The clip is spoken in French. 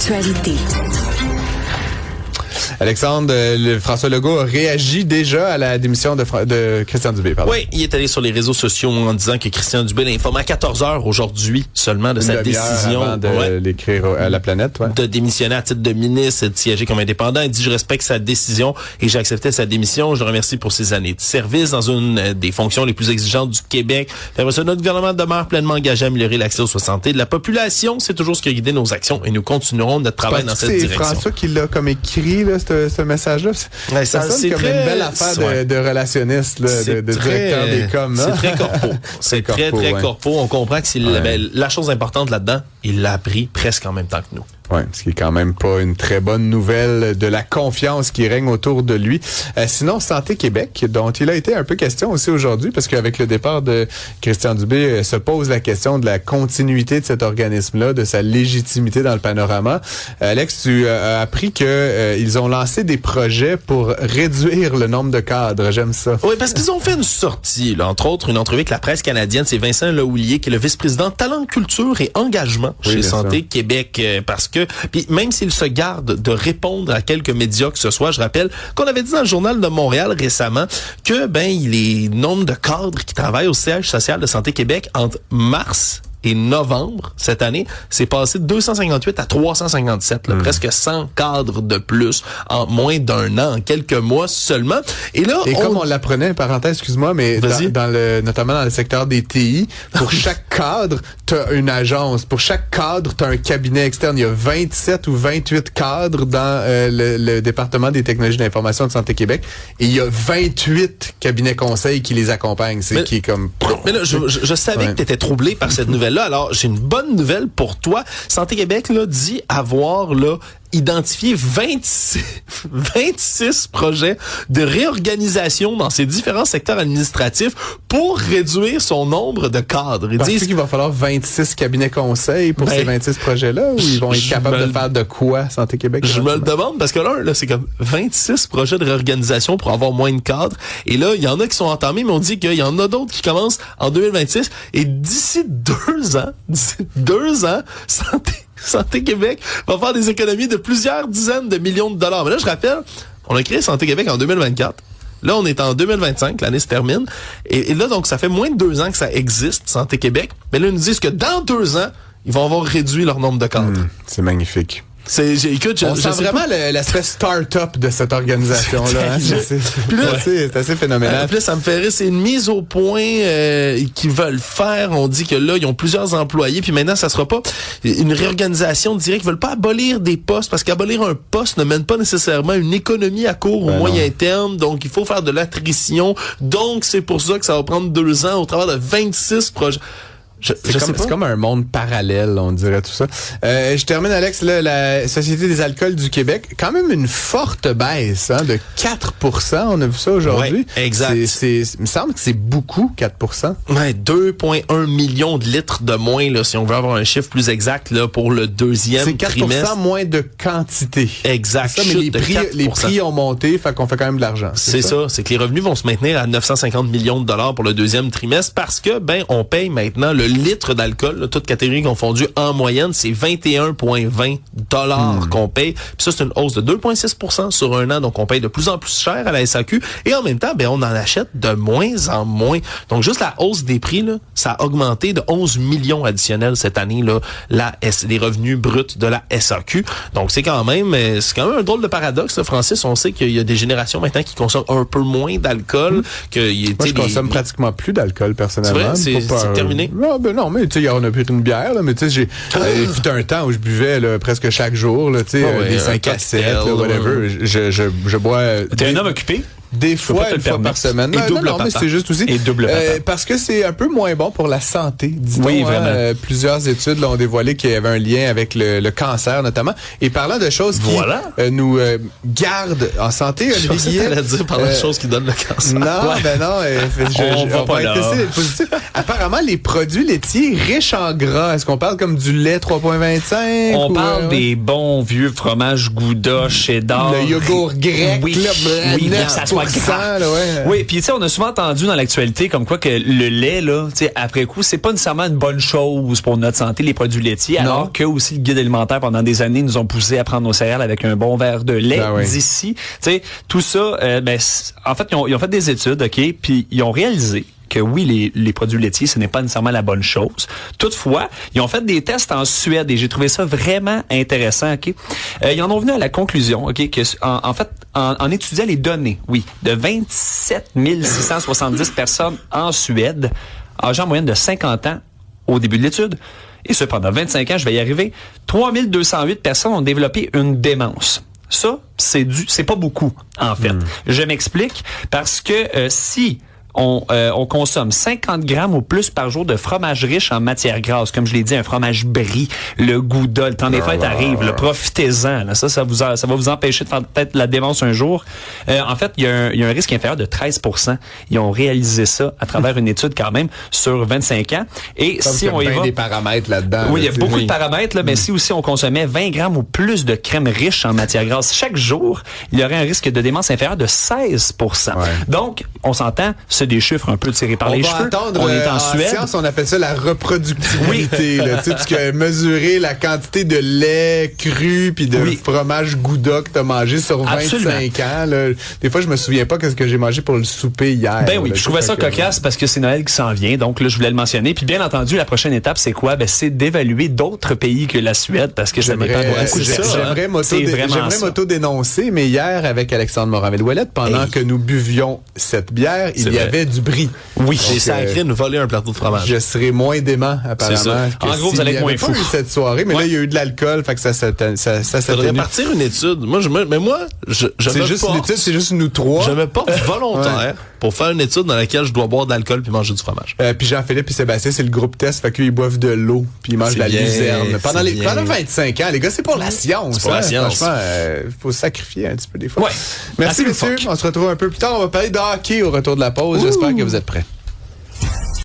l'actualité. Alexandre, François Legault a réagi déjà à la démission de Christian Dubé. Pardon. Oui, il est allé sur les réseaux sociaux en disant que Christian Dubé l'informe à 14h aujourd'hui seulement de sa décision avant de l'écrire à la planète. Ouais. De démissionner à titre de ministre et de siéger comme indépendant. Il dit « Je respecte sa décision et j'ai accepté sa démission. Je le remercie pour ses années de service dans une des fonctions les plus exigeantes du Québec. Notre gouvernement demeure pleinement engagé à améliorer l'accès aux soins de santé de la population. C'est toujours ce qui a guidé nos actions et nous continuerons notre travail dans cette direction. » C'est François qui l'a comme écrit, là, ce message-là. Ouais, ça sonne comme une belle affaire de relationniste, là, de directeur des coms. C'est très corpo. C'est très corpo. On comprend que c'est la chose importante là-dedans, il l'a appris presque en même temps que nous. Oui, ce qui est quand même pas une très bonne nouvelle de la confiance qui règne autour de lui. Sinon, Santé Québec, dont il a été un peu question aussi aujourd'hui, parce qu'avec le départ de Christian Dubé, se pose la question de la continuité de cet organisme-là, de sa légitimité dans le panorama. Alex, tu as appris que ils ont lancé des projets pour réduire le nombre de cadres. J'aime ça. Oui, parce qu'ils ont fait une sortie, là, entre autres, une entrevue avec la presse canadienne. C'est Vincent Lahoulier, qui est le vice-président Talent, Culture et Engagement chez Santé Québec, parce que puis même s'il se garde de répondre à quelques médias que ce soit, je rappelle qu'on avait dit dans le Journal de Montréal récemment que les nombres de cadres qui travaillent au siège social de Santé Québec entre mars et novembre cette année, c'est passé de 258 à 357, là, presque 100 cadres de plus en moins d'un an, en quelques mois seulement. Et là, comme on l'apprenait, parenthèse, excuse-moi, mais notamment dans le secteur des TI, pour chaque cadre, t'as une agence. Pour chaque cadre, t'as un cabinet externe. Il y a 27 ou 28 cadres dans le département des technologies d'information de Santé Québec, et il y a 28 cabinets conseils qui les accompagnent. Qui est comme... Mais là, je savais que t'étais troublé par cette nouvelle-là. Alors, j'ai une bonne nouvelle pour toi. Santé Québec dit avoir identifié 26 projets de réorganisation dans ces différents secteurs administratifs pour réduire son nombre de cadres. Ils disent qu'il va falloir 26 cabinets conseils pour ces 26 projets-là, ou ils vont être capables de faire de quoi, Santé Québec? Je me le demande, parce que là, c'est comme 26 projets de réorganisation pour avoir moins de cadres. Et là, il y en a qui sont entamés, mais on dit qu'il y en a d'autres qui commencent en 2026. Et d'ici 2 ans, Santé Québec va faire des économies de plusieurs dizaines de millions de dollars. Mais là, je rappelle, on a créé Santé Québec en 2024. Là, on est en 2025, l'année se termine. Et là, donc, ça fait moins de 2 ans que ça existe, Santé Québec. Mais là, ils nous disent que dans 2 ans, ils vont avoir réduit leur nombre de cadres. C'est magnifique. On sent vraiment l'aspect start-up de cette organisation-là. C'est assez phénoménal. Puis là, ça me fait rire, c'est une mise au point qu'ils veulent faire. On dit que là, ils ont plusieurs employés, puis maintenant, ça sera pas une réorganisation directe. Ils veulent pas abolir des postes, parce qu'abolir un poste ne mène pas nécessairement une économie à court ou moyen terme. Donc, il faut faire de l'attrition. Donc, c'est pour ça que ça va prendre 2 ans au travers de 26 projets. C'est comme un monde parallèle, on dirait tout ça. Je termine, Alex, là, la Société des alcools du Québec, quand même une forte baisse, de 4%. On a vu ça aujourd'hui. Ouais, exact. Il me semble que c'est beaucoup, 4%. Ouais, 2,1 millions de litres de moins, là, si on veut avoir un chiffre plus exact, là, pour le deuxième trimestre. C'est 4% moins de quantité. Exact. Ça, mais les prix ont monté, fait qu'on fait quand même de l'argent. C'est ça. C'est que les revenus vont se maintenir à 950 millions de dollars pour le deuxième trimestre, parce que, on paye maintenant le litre d'alcool, là, toute catégorie confondue, en moyenne, c'est 21,20 $ qu'on paye. Puis ça, c'est une hausse de 2,6% sur un an. Donc, on paye de plus en plus cher à la SAQ. Et en même temps, on en achète de moins en moins. Donc, juste la hausse des prix, là, ça a augmenté de 11 millions additionnels cette année, là, les revenus bruts de la SAQ. Donc, c'est quand même un drôle de paradoxe, là, Francis. On sait qu'il y a des générations maintenant qui consomment un peu moins d'alcool. Moi, je consomme pratiquement plus d'alcool, personnellement. C'est vrai? C'est terminé? Non, mais tu sais, on a pris une bière, là, mais tu sais, j'ai fait un temps où je buvais là, presque chaque jour, là, tu sais, des 5 à 7, whatever. Je bois... T'es un homme occupé? Des fois, une fois par semaine. Non, mais c'est juste aussi parce que c'est un peu moins bon pour la santé, dit-on. Oui, vraiment. Plusieurs études ont dévoilé qu'il y avait un lien avec le cancer, notamment. Et parlant de choses qui nous gardent en santé, Olivier Guillet... dire parlant de choses qui donnent le cancer. On va tester les positifs. Apparemment, les produits laitiers riches en gras, est-ce qu'on parle comme du lait 3,25? On parle des bons vieux fromages Gouda, cheddar. Le yogourt grec. Oui, ça soit gras. Là, ouais. Oui, puis tu sais, on a souvent entendu dans l'actualité comme quoi que le lait, là, tu sais, après coup, c'est pas nécessairement une bonne chose pour notre santé, les produits laitiers, alors que aussi le guide alimentaire pendant des années nous ont poussé à prendre nos céréales avec un bon verre de lait d'ici. Tu sais, tout ça, en fait, ils ont fait des études, OK, puis ils ont réalisé que oui, les produits laitiers, ce n'est pas nécessairement la bonne chose. Toutefois, ils ont fait des tests en Suède et j'ai trouvé ça vraiment intéressant. Ok, ils en ont venu à la conclusion, ok, que en étudiant les données, de 27 670 personnes en Suède, âgées en moyenne de 50 ans au début de l'étude, et ce pendant 25 ans, je vais y arriver, 3208 personnes ont développé une démence. Ça, c'est pas beaucoup, en fait. Je m'explique, parce que si on consomme 50 grammes ou plus par jour de fromage riche en matière grasse. Comme je l'ai dit, un fromage brie, le Gouda, le temps des fêtes arrive, profitez-en. Là. Ça va vous empêcher de faire peut-être la démence un jour. En fait, il y a un risque inférieur de 13%. Ils ont réalisé ça à travers une étude quand même sur 25 ans. Et comme si on y va... des paramètres là-dedans. Oui, il y a beaucoup de paramètres, là, mais si aussi on consommait 20 grammes ou plus de crème riche en matière grasse chaque jour, il y aurait un risque de démence inférieur de 16%. Donc, on s'entend, c'est des chiffres un peu tirés par les cheveux. On est en Suède. Science, on appelle ça la reproductibilité. Là, tu sais, parce que mesurer la quantité de lait cru puis de fromage Gouda que tu as mangé sur 25 ans. Là, des fois, je me souviens pas qu'est-ce que j'ai mangé pour le souper hier. Ben oui, je trouvais ça cocasse parce que c'est Noël qui s'en vient. Donc là, je voulais le mentionner. Puis bien entendu, la prochaine étape, c'est quoi? Ben, c'est d'évaluer d'autres pays que la Suède parce que ça dépend beaucoup de ça. J'aimerais m'auto-dénoncer, mais hier, avec Alexandre Morin-Villouellette, pendant que nous buvions cette bière, il y avait du brie. Oui, j'ai sacré nous voler un plateau de fromage. Je serais moins dément, apparemment. En gros, vous allez être moins fou. Il y avait pas eu cette soirée, mais là, il y a eu de l'alcool, fait que ça faudrait partir une étude. Moi, c'est juste l'étude, c'est juste nous trois. Je me porte volontaire pour faire une étude dans laquelle je dois boire de l'alcool puis manger du fromage. Puis Jean-Philippe et Sébastien, c'est le groupe test, fait qu'ils boivent de l'eau puis ils mangent de la luzerne. Pendant 25 ans, les gars, c'est pour la science. C'est pour la science. Franchement, faut se sacrifier un petit peu des fois. Ouais. Merci, messieurs. On se retrouve un peu plus tard. On va parler de hockey au retour de la pause. J'espère que vous êtes prêts.